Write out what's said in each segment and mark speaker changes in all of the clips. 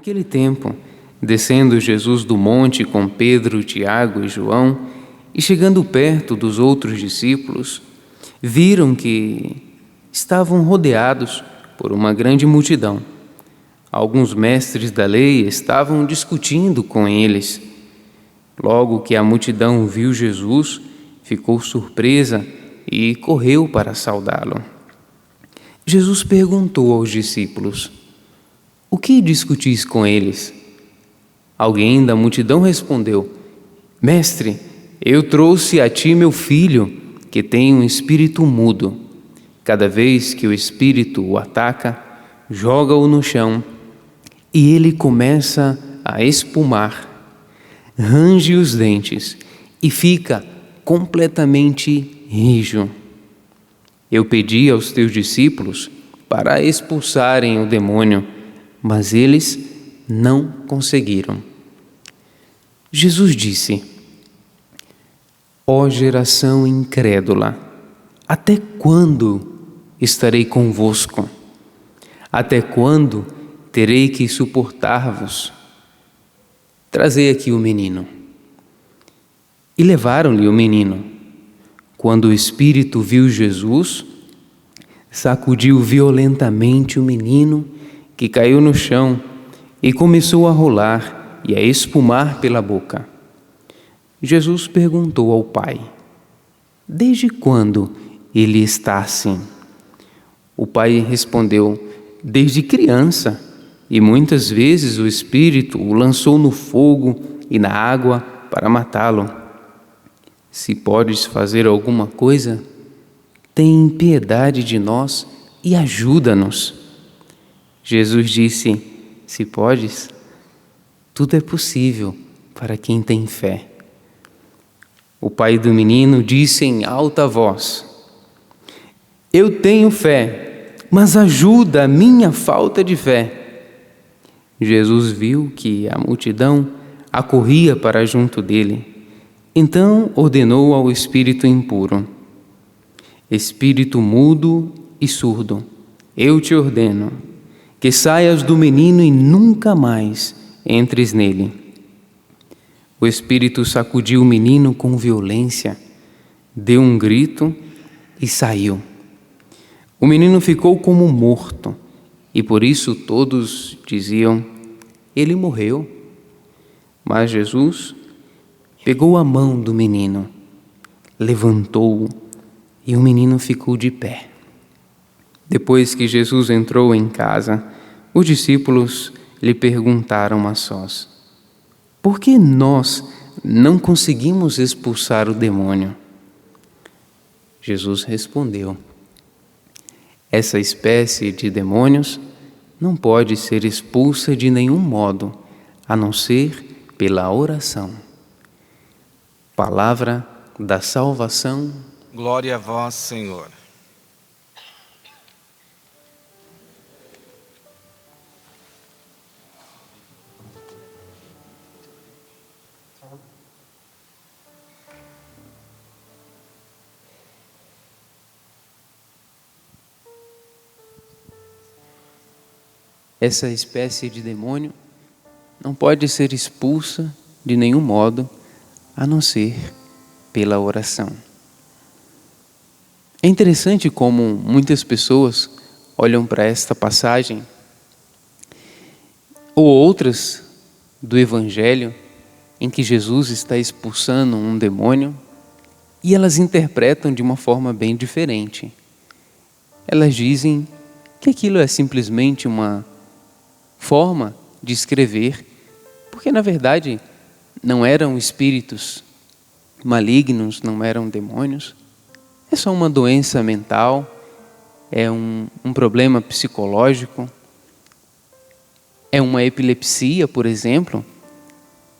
Speaker 1: Naquele tempo, descendo Jesus do monte com Pedro, Tiago e João, e chegando perto dos outros discípulos, viram que estavam rodeados por uma grande multidão. Alguns mestres da lei estavam discutindo com eles. Logo que a multidão viu Jesus, ficou surpresa e correu para saudá-lo. Jesus perguntou aos discípulos: "O que discutis com eles?" Alguém da multidão respondeu: "Mestre, eu trouxe a ti meu filho, que tem um espírito mudo. Cada vez que o espírito o ataca, joga-o no chão e ele começa a espumar, range os dentes e fica completamente rijo. Eu pedi aos teus discípulos para expulsarem o demônio, mas eles não conseguiram." Jesus disse: "Ó geração incrédula, até quando estarei convosco? Até quando terei que suportar-vos? Trazei aqui o menino." E levaram-lhe o menino. Quando o espírito viu Jesus, sacudiu violentamente o menino, que caiu no chão e começou a rolar e a espumar pela boca. Jesus perguntou ao pai: "Desde quando ele está assim?" O pai respondeu: "Desde criança, e muitas vezes o espírito o lançou no fogo e na água para matá-lo. Se podes fazer alguma coisa, tem piedade de nós e ajuda-nos." Jesus disse: "Se podes, tudo é possível para quem tem fé." O pai do menino disse em alta voz: "Eu tenho fé, mas ajuda a minha falta de fé." Jesus viu que a multidão acorria para junto dele. Então ordenou ao espírito impuro: "Espírito mudo e surdo, eu te ordeno que saias do menino e nunca mais entres nele." O espírito sacudiu o menino com violência, deu um grito e saiu. O menino ficou como morto, e por isso todos diziam: "Ele morreu." Mas Jesus pegou a mão do menino, levantou-o e o menino ficou de pé. Depois que Jesus entrou em casa, os discípulos lhe perguntaram a sós: "Por que nós não conseguimos expulsar o demônio?" Jesus respondeu: "Essa espécie de demônios não pode ser expulsa de nenhum modo, a não ser pela oração." Palavra da salvação.
Speaker 2: Glória a vós, Senhor.
Speaker 1: Essa espécie de demônio não pode ser expulsa de nenhum modo, a não ser pela oração. É interessante como muitas pessoas olham para esta passagem ou outras do Evangelho em que Jesus está expulsando um demônio e elas interpretam de uma forma bem diferente. Elas dizem que aquilo é simplesmente uma forma de escrever, porque na verdade não eram espíritos malignos, não eram demônios, é só uma doença mental, é um problema psicológico, é uma epilepsia, por exemplo.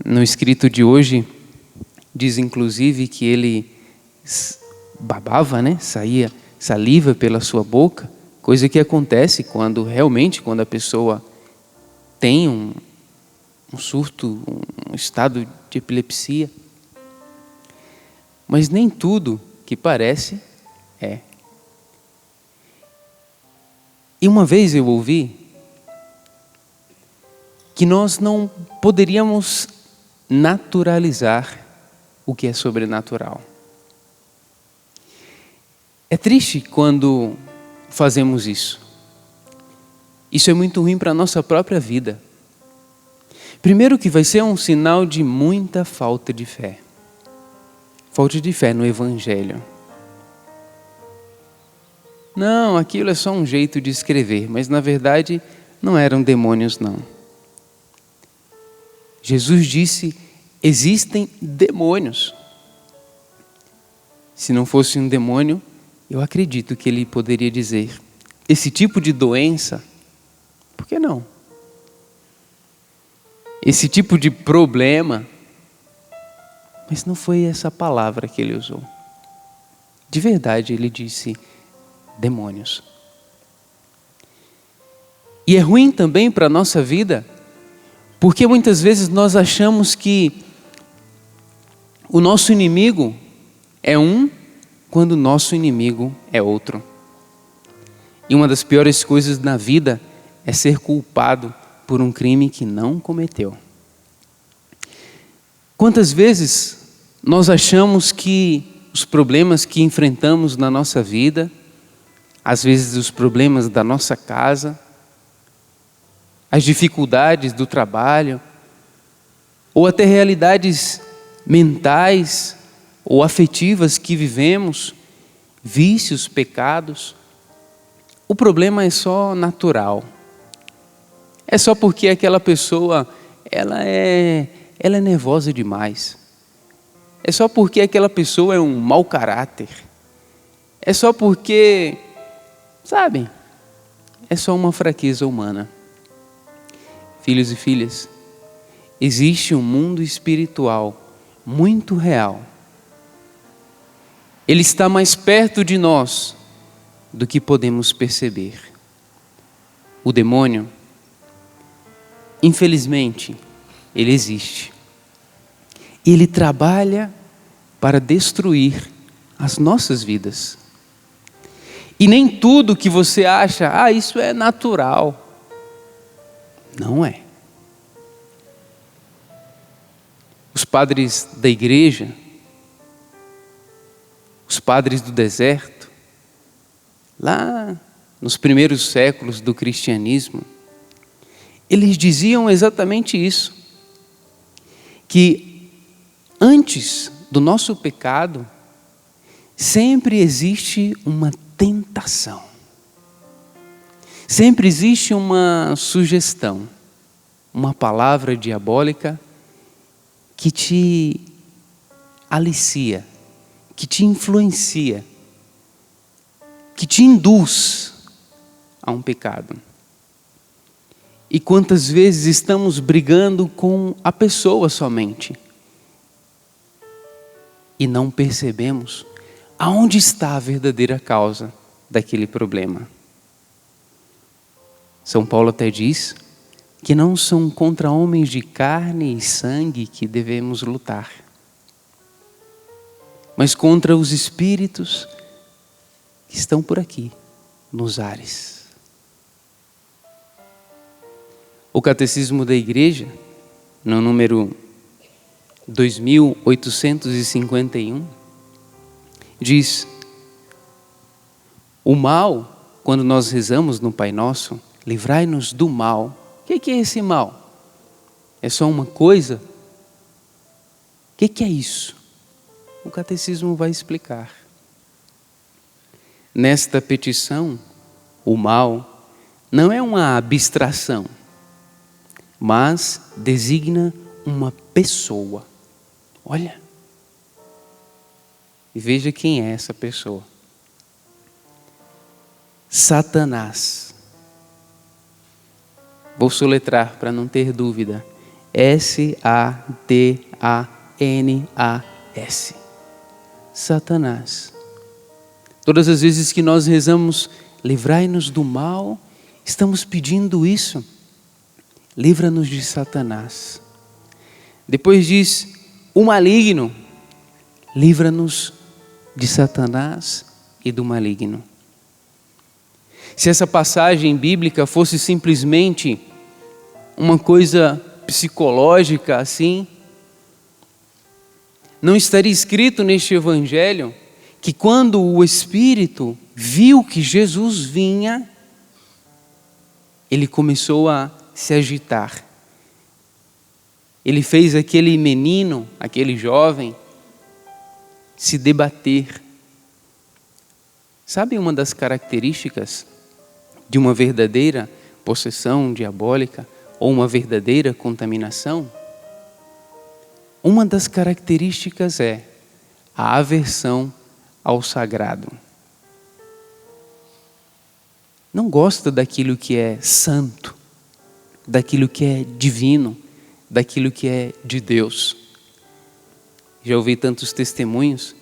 Speaker 1: No escrito de hoje diz inclusive que ele babava, saía saliva pela sua boca, coisa que acontece quando a pessoa tem um surto, um estado de epilepsia. Mas nem tudo que parece é. E uma vez eu ouvi que nós não poderíamos naturalizar o que é sobrenatural. É triste quando fazemos isso. Isso é muito ruim para a nossa própria vida. Primeiro que vai ser um sinal de muita falta de fé. Falta de fé no Evangelho. Não, aquilo é só um jeito de escrever, mas na verdade não eram demônios não. Jesus disse, existem demônios. Se não fosse um demônio, eu acredito que ele poderia dizer, esse tipo de doença, por que não? Esse tipo de problema, mas não foi essa palavra que ele usou. De verdade, ele disse, demônios. E é ruim também para a nossa vida, porque muitas vezes nós achamos que o nosso inimigo é um, quando o nosso inimigo é outro. E uma das piores coisas na vida é ser culpado por um crime que não cometeu. Quantas vezes nós achamos que os problemas que enfrentamos na nossa vida, às vezes os problemas da nossa casa, as dificuldades do trabalho, ou até realidades mentais ou afetivas que vivemos, vícios, pecados, o problema é só natural. É só porque aquela pessoa, ela é nervosa demais. É só porque aquela pessoa é um mau caráter. É só porque, sabe, é só uma fraqueza humana. Filhos e filhas, existe um mundo espiritual muito real. Ele está mais perto de nós do que podemos perceber. O demônio, infelizmente, ele existe. Ele trabalha para destruir as nossas vidas. E nem tudo que você acha, isso é natural. Não é. Os padres da igreja, os padres do deserto, lá nos primeiros séculos do cristianismo, eles diziam exatamente isso, que antes do nosso pecado, sempre existe uma tentação. Sempre existe uma sugestão, uma palavra diabólica que te alicia, que te influencia, que te induz a um pecado. E quantas vezes estamos brigando com a pessoa somente e não percebemos aonde está a verdadeira causa daquele problema. São Paulo até diz que não são contra homens de carne e sangue que devemos lutar, mas contra os espíritos que estão por aqui, nos ares. O Catecismo da Igreja, no número 2851, diz: o mal, quando nós rezamos no Pai Nosso, livrai-nos do mal. O que é esse mal? É só uma coisa? O que é isso? O Catecismo vai explicar. Nesta petição, o mal não é uma abstração, mas designa uma pessoa. Olha, e veja quem é essa pessoa. Satanás. Vou soletrar para não ter dúvida. S-A-T-A-N-A-S. Satanás. Todas as vezes que nós rezamos, livrai-nos do mal, estamos pedindo isso. Livra-nos de Satanás. Depois diz, o maligno. Livra-nos de Satanás e do maligno. Se essa passagem bíblica fosse simplesmente uma coisa psicológica assim. Não estaria escrito neste evangelho que quando o Espírito viu que Jesus vinha, ele começou a se agitar. Ele fez aquele menino, aquele jovem, se debater. Sabe uma das características de uma verdadeira possessão diabólica ou uma verdadeira contaminação? Uma das características é a aversão ao sagrado. Não gosta daquilo que é santo, daquilo que é divino, daquilo que é de Deus. Já ouvi tantos testemunhos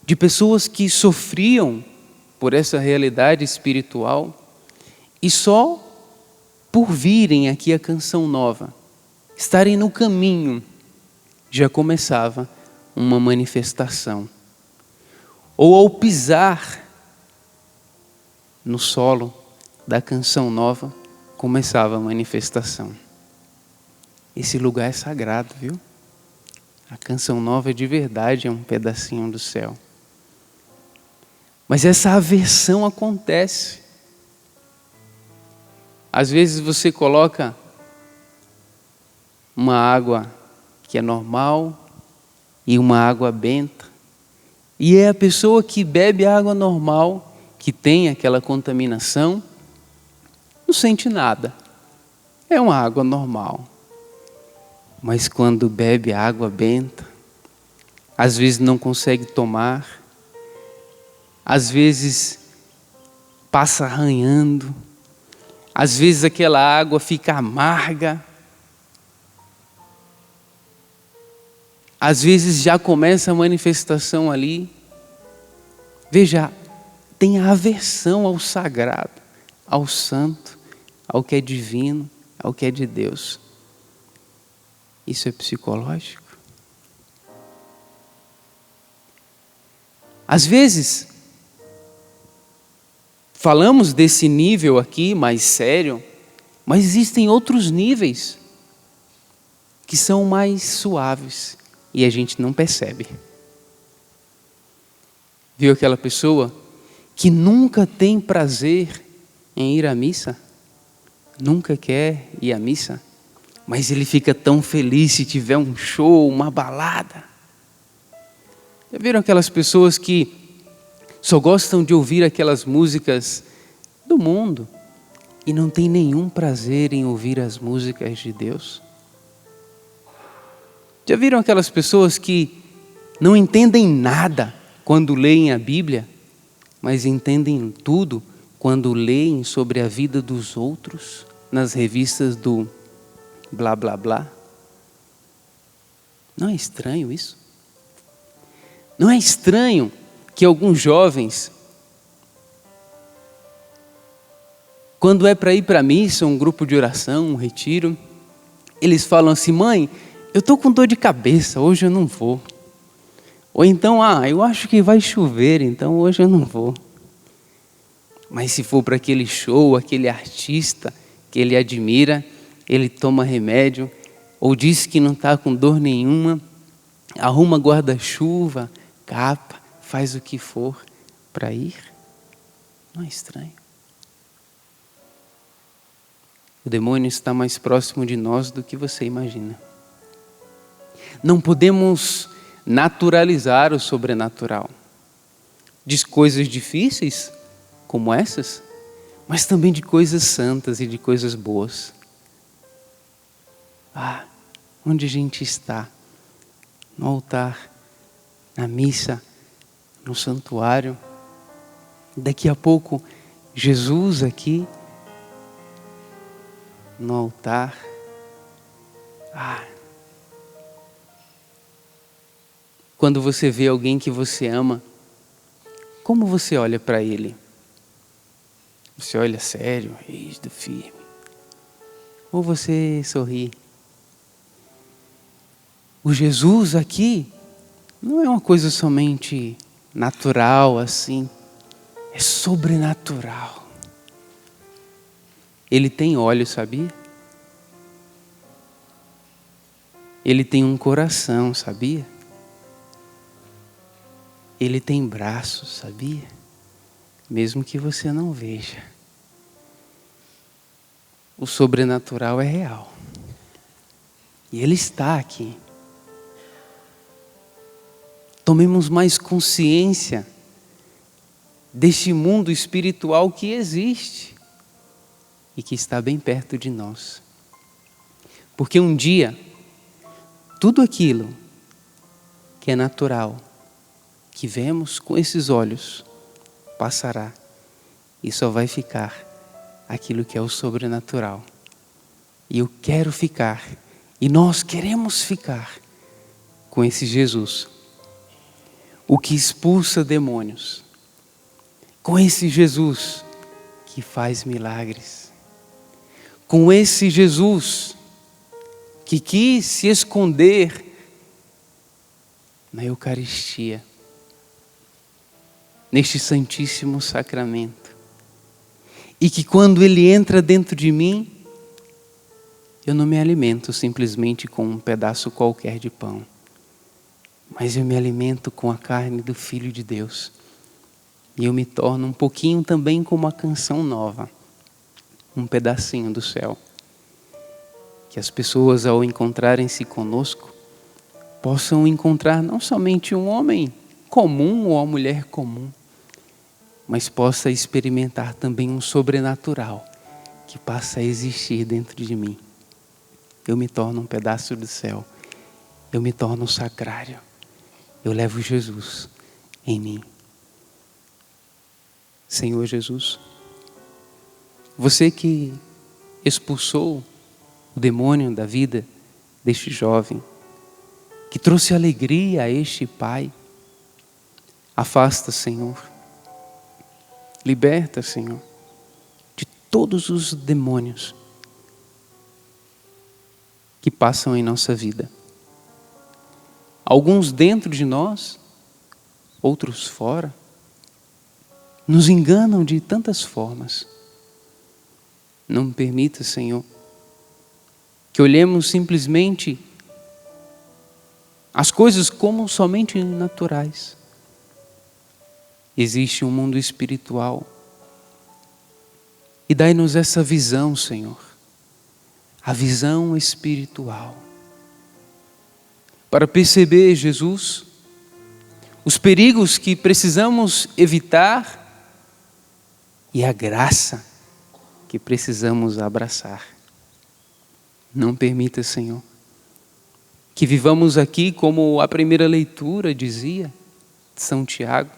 Speaker 1: de pessoas que sofriam por essa realidade espiritual e só por virem aqui a Canção Nova, estarem no caminho, já começava uma manifestação. Ou ao pisar no solo da Canção Nova, começava a manifestação. Esse lugar é sagrado, viu? A Canção Nova de verdade é um pedacinho do céu. Mas essa aversão acontece. Às vezes você coloca uma água que é normal e uma água benta, e é a pessoa que bebe a água normal, que tem aquela contaminação, não sente nada. É uma água normal. Mas quando bebe a água benta, às vezes não consegue tomar, às vezes passa arranhando, às vezes aquela água fica amarga, às vezes já começa a manifestação ali. Veja, tem a aversão ao sagrado, ao santo, ao que é divino, ao que é de Deus. Isso é psicológico? Às vezes, falamos desse nível aqui mais sério, mas existem outros níveis que são mais suaves e a gente não percebe. Viu aquela pessoa que nunca tem prazer em ir à missa? Nunca quer ir à missa? Mas ele fica tão feliz se tiver um show, uma balada. Já viram aquelas pessoas que só gostam de ouvir aquelas músicas do mundo e não tem nenhum prazer em ouvir as músicas de Deus? Já viram aquelas pessoas que não entendem nada quando leem a Bíblia, mas entendem tudo quando leem sobre a vida dos outros nas revistas do blá blá blá? Não é estranho isso? Não é estranho que alguns jovens, quando é para ir para a missa, um grupo de oração, um retiro, eles falam assim: mãe, eu estou com dor de cabeça, hoje eu não vou. Ou então, eu acho que vai chover, então hoje eu não vou. Mas se for para aquele show, aquele artista que ele admira, ele toma remédio, ou diz que não está com dor nenhuma, arruma guarda-chuva, capa, faz o que for para ir. Não é estranho? O demônio está mais próximo de nós do que você imagina. Não podemos naturalizar o sobrenatural. De coisas difíceis, como essas, mas também de coisas santas e de coisas boas. Onde a gente está? No altar, na missa, no santuário. Daqui a pouco, Jesus aqui, no altar. Quando você vê alguém que você ama, como você olha para ele? Você olha sério, rígido, firme? Ou você sorri? O Jesus aqui não é uma coisa somente natural assim, é sobrenatural. Ele tem olhos, sabia? Ele tem um coração, sabia? Ele tem braços, sabia? Mesmo que você não veja. O sobrenatural é real. E Ele está aqui. Tomemos mais consciência deste mundo espiritual que existe e que está bem perto de nós. Porque um dia, tudo aquilo que é natural, que vemos com esses olhos, passará e só vai ficar aquilo que é o sobrenatural. E eu quero ficar, e nós queremos ficar com esse Jesus, o que expulsa demônios, com esse Jesus que faz milagres, com esse Jesus que quis se esconder na Eucaristia, neste Santíssimo Sacramento, e que quando Ele entra dentro de mim, eu não me alimento simplesmente com um pedaço qualquer de pão, mas eu me alimento com a carne do Filho de Deus, e eu me torno um pouquinho também como uma canção nova, um pedacinho do céu, que as pessoas ao encontrarem-se conosco, possam encontrar não somente um homem comum ou uma mulher comum, mas possa experimentar também um sobrenatural que passa a existir dentro de mim. Eu me torno um pedaço do céu, eu me torno um sacrário, eu levo Jesus em mim. Senhor Jesus, você que expulsou o demônio da vida deste jovem, que trouxe alegria a este pai, afasta, Senhor, liberta, Senhor, de todos os demônios que passam em nossa vida. Alguns dentro de nós, outros fora, nos enganam de tantas formas. Não permita, Senhor, que olhemos simplesmente as coisas como somente naturais. Existe um mundo espiritual. E dai-nos essa visão, Senhor. A visão espiritual. Para perceber, Jesus, os perigos que precisamos evitar e a graça que precisamos abraçar. Não permita, Senhor, que vivamos aqui como a primeira leitura dizia, de São Tiago,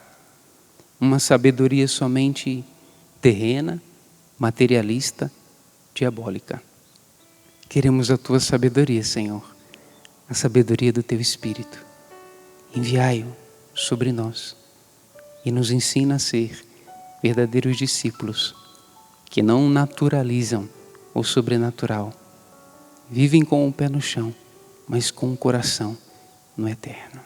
Speaker 1: uma sabedoria somente terrena, materialista, diabólica. Queremos a Tua sabedoria, Senhor, a sabedoria do Teu Espírito. Enviai-o sobre nós e nos ensina a ser verdadeiros discípulos que não naturalizam o sobrenatural, vivem com o pé no chão, mas com o coração no eterno.